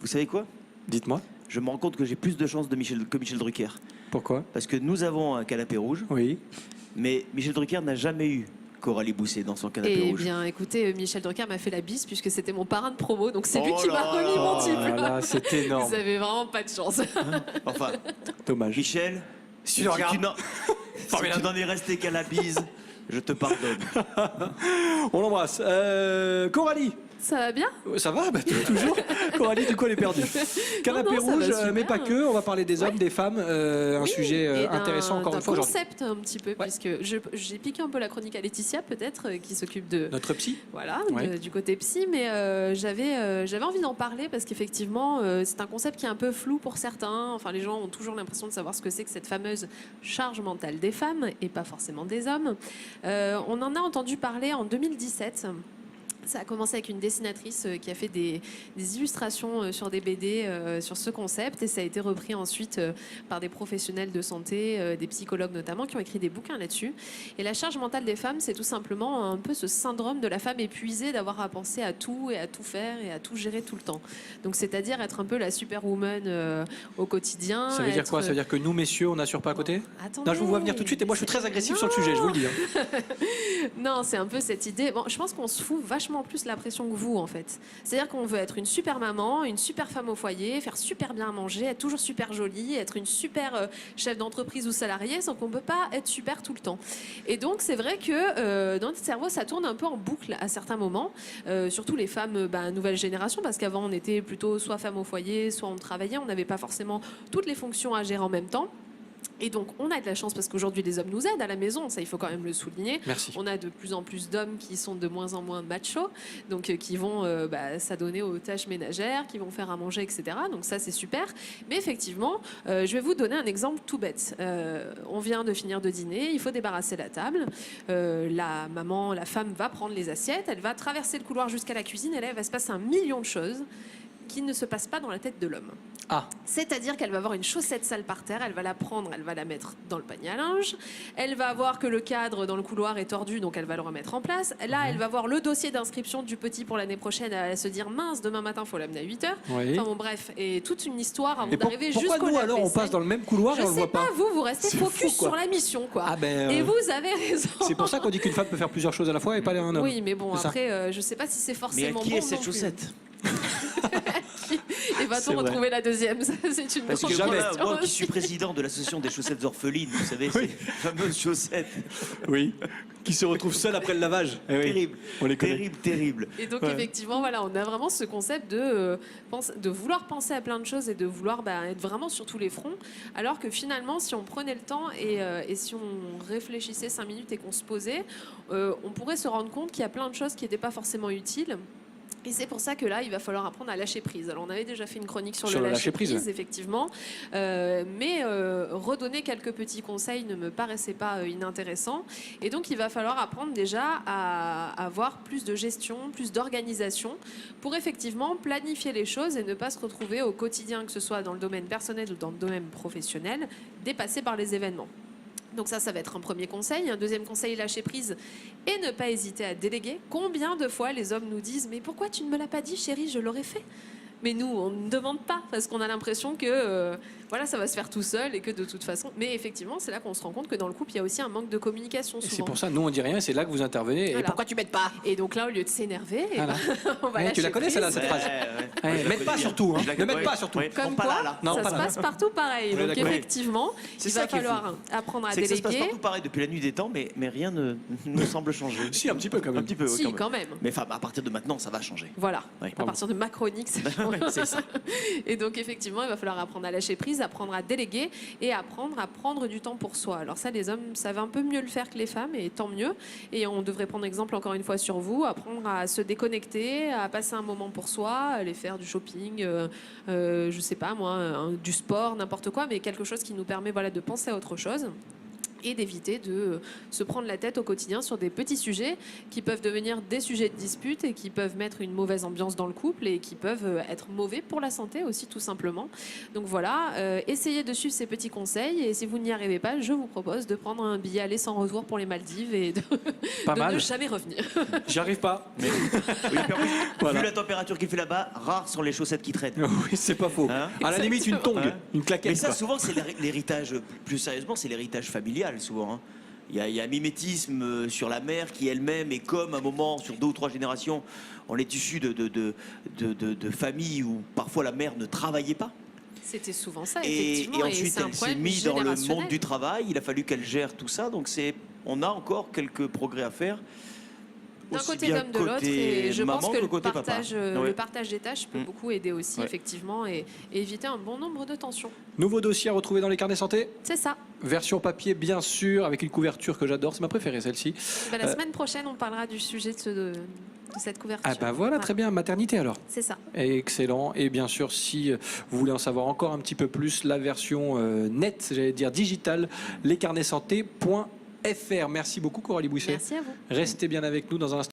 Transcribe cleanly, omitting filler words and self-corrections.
vous savez quoi? Dites-moi. Je me rends compte que j'ai plus de chances que Michel Drucker. Pourquoi? Parce que nous avons un canapé rouge, Oui. mais Michel Drucker n'a jamais eu Coralie Bousset dans son canapé Eh rouge. bien, écoutez, Michel Drucker m'a fait la bise puisque c'était mon parrain de promo, donc c'est lui Oh qui m'a là remis là. mon diplôme. Ah là, c'est énorme. Vous avez vraiment pas de chance. Enfin, Dommage. Michel, Si tu le regardes. si tu n'en es resté qu'à la bise, je te pardonne. On l'embrasse. Coralie. Ça va bien? Ça va, toujours. Coralie, du coup, elle est perdue. Canapé non, ça rouge, va super. mais pas que. On va parler des hommes, des femmes. Un Oui, sujet et intéressant encore une fois aujourd'hui. concept un petit peu, puisque j'ai piqué un peu la chronique à Laetitia, peut-être, qui s'occupe de... Notre psy. Voilà, Ouais. du côté psy, mais j'avais envie d'en parler parce qu'effectivement, c'est un concept qui est un peu flou pour certains. Enfin, les gens ont toujours l'impression de savoir ce que c'est que cette fameuse charge mentale des femmes et pas forcément des hommes. On en a entendu parler en 2017. Ça a commencé avec une dessinatrice qui a fait des illustrations sur des BD sur ce concept et ça a été repris ensuite par des professionnels de santé, des psychologues notamment, qui ont écrit des bouquins là-dessus. Et la charge mentale des femmes, c'est tout simplement un peu ce syndrome de la femme épuisée d'avoir à penser à tout et à tout faire et à tout gérer tout le temps. Donc c'est-à-dire être un peu la superwoman au quotidien. Ça veut dire quoi? Ça veut dire que nous, messieurs, on n'assure pas à côté? Attendez. Non, je vous vois venir tout de suite et moi, je suis très agressif sur le sujet, je vous le dis. Non, c'est un peu cette idée. Bon, je pense qu'on se fout vachement plus la pression que vous, en fait. C'est-à-dire qu'on veut être une super maman, une super femme au foyer, faire super bien à manger, être toujours super jolie, être une super chef d'entreprise ou salariée, sans qu'on ne peut pas être super tout le temps. Et donc, c'est vrai que dans notre cerveau, ça tourne un peu en boucle à certains moments, surtout les femmes nouvelle génération, parce qu'avant, on était plutôt soit femme au foyer, soit on travaillait, on n'avait pas forcément toutes les fonctions à gérer en même temps. Et donc, on a de la chance parce qu'aujourd'hui, les hommes nous aident à la maison. Ça, il faut quand même le souligner. Merci. On a de plus en plus d'hommes qui sont de moins en moins machos, donc qui vont s'adonner aux tâches ménagères, qui vont faire à manger, etc. Donc ça, c'est super. Mais effectivement, je vais vous donner un exemple tout bête. On vient de finir de dîner, il faut débarrasser la table. La femme va prendre les assiettes, elle va traverser le couloir jusqu'à la cuisine, et là, il va se passer 1 million de choses qui ne se passent pas dans la tête de l'homme. Ah. C'est-à-dire qu'elle va avoir une chaussette sale par terre, elle va la prendre, elle va la mettre dans le panier à linge, elle va voir que le cadre dans le couloir est tordu, donc elle va le remettre en place. Là, elle va voir le dossier d'inscription du petit pour l'année prochaine, elle va se dire mince, demain matin, il faut l'amener à 8h. Oui. Enfin bon, bref, et toute une histoire avant Et d'arriver jusqu'au pourquoi nous, alors, on passe dans le même couloir et on Je le sais voit pas? vous restez C'est focus fou, quoi. sur la mission, quoi. Ah ben, Et vous avez raison. C'est pour ça qu'on dit qu'une femme peut faire plusieurs choses à la fois et pas un homme. Oui, mais bon, C'est ça. après, je sais pas si c'est Mais à forcément qui bon est cette non plus. chaussette? Et va-t-on C'est vrai. retrouver la deuxième? Ça, c'est une Parce que grande moi, question moi qui aussi. suis président de l'association des chaussettes orphelines, vous savez, ces fameuses chaussettes. Oui. Qui se retrouve seul après le lavage. Eh oui. Terrible, On les connaît. terrible, terrible. Et donc Ouais. effectivement, voilà, on a vraiment ce concept de vouloir penser à plein de choses et de vouloir être vraiment sur tous les fronts, alors que finalement, si on prenait le temps et si on réfléchissait 5 minutes et qu'on se posait, on pourrait se rendre compte qu'il y a plein de choses qui n'étaient pas forcément utiles. Et c'est pour ça que là, il va falloir apprendre à lâcher prise. Alors, on avait déjà fait une chronique sur le lâcher prise, ouais. effectivement. Mais redonner quelques petits conseils ne me paraissait pas inintéressant. Et donc, il va falloir apprendre déjà à avoir plus de gestion, plus d'organisation pour effectivement planifier les choses et ne pas se retrouver au quotidien, que ce soit dans le domaine personnel ou dans le domaine professionnel, dépassé par les événements. Donc ça va être un premier conseil. Un deuxième conseil, lâcher prise et ne pas hésiter à déléguer. Combien de fois les hommes nous disent « Mais pourquoi tu ne me l'as pas dit, chérie, je l'aurais fait ?» Mais nous, on ne demande pas parce qu'on a l'impression que voilà, ça va se faire tout seul et que de toute façon... Mais effectivement, c'est là qu'on se rend compte que dans le couple, il y a aussi un manque de communication Et souvent. c'est pour ça, nous, on dit rien, c'est là que vous intervenez. Voilà. Et pourquoi tu m'aides pas? Et donc là, au lieu de s'énerver, Voilà. on va Tu lâcher la connais, prise. celle-là, cette phrase? M'aide pas surtout, hein. Ne m'aide pas surtout. Comme pas quoi, là, là. Non, ça pas se là. passe partout pareil. Ouais, Donc d'accord. effectivement, C'est il ça va qui est falloir apprendre à C'est que ça se passe déléguer. partout pareil depuis la nuit des temps, mais rien ne semble changer. Si, un petit peu quand même. Un petit peu, oui, Si, quand même. Mais enfin, à partir de maintenant, ça va changer. Voilà, Ouais. à partir de ma chronique, ça change. Ouais, c'est ça. Et donc effectivement, il va falloir apprendre à lâcher prise, apprendre à déléguer et apprendre à prendre du temps pour soi. Alors ça, les hommes savent un peu mieux le faire que les femmes, et tant mieux. Et on devrait prendre exemple encore une fois sur vous, apprendre à se déconnecter, à passer un moment pour soi, aller faire du shopping, je sais pas moi, du sport, n'importe quoi, mais quelque chose qui nous permet de penser à autre chose. et d'éviter de se prendre la tête au quotidien sur des petits sujets qui peuvent devenir des sujets de dispute et qui peuvent mettre une mauvaise ambiance dans le couple et qui peuvent être mauvais pour la santé aussi tout simplement. Donc voilà, essayez de suivre ces petits conseils et si vous n'y arrivez pas, je vous propose de prendre un billet aller sans retour pour les Maldives et de, Pas de mal. ne jamais revenir. J'y arrive pas. Oui, puis en plus, Voilà. vu la température qu'il fait là-bas, rares sont les chaussettes qui traînent. Oui, c'est pas faux. Hein À la limite, une tongue, Hein une claquette. Mais ça, quoi. souvent, c'est l'héritage, plus sérieusement, c'est l'héritage familial, souvent. Hein. Il y a un mimétisme sur la mère qui elle-même est comme un moment, sur 2 ou 3 générations, on est issu de familles où parfois la mère ne travaillait pas. C'était souvent ça, Et effectivement. ensuite, c'est un elle s'est problème mise dans le générationnel. monde du travail. Il a fallu qu'elle gère tout ça. Donc, on a encore quelques progrès à faire. D'un Aussi côté bien comme de l'autre, côté et je maman pense que que le côté papa. partage, Ouais. le partage des tâches peut beaucoup aider aussi, Ouais. effectivement, et éviter un bon nombre de tensions. Nouveau dossier à retrouver dans les carnets santé. C'est ça. Version papier, bien sûr, avec une couverture que j'adore. C'est ma préférée, celle-ci. Ben, la semaine prochaine, on parlera du sujet de cette couverture. Ah bah voilà, très bien. Maternité alors. C'est ça. Excellent. Et bien sûr, si vous voulez en savoir encore un petit peu plus, la version nette, j'allais dire digitale, lescarnetssanté.fr. Merci beaucoup Coralie Bouisset. Merci à vous. Restez bien avec nous dans un instant.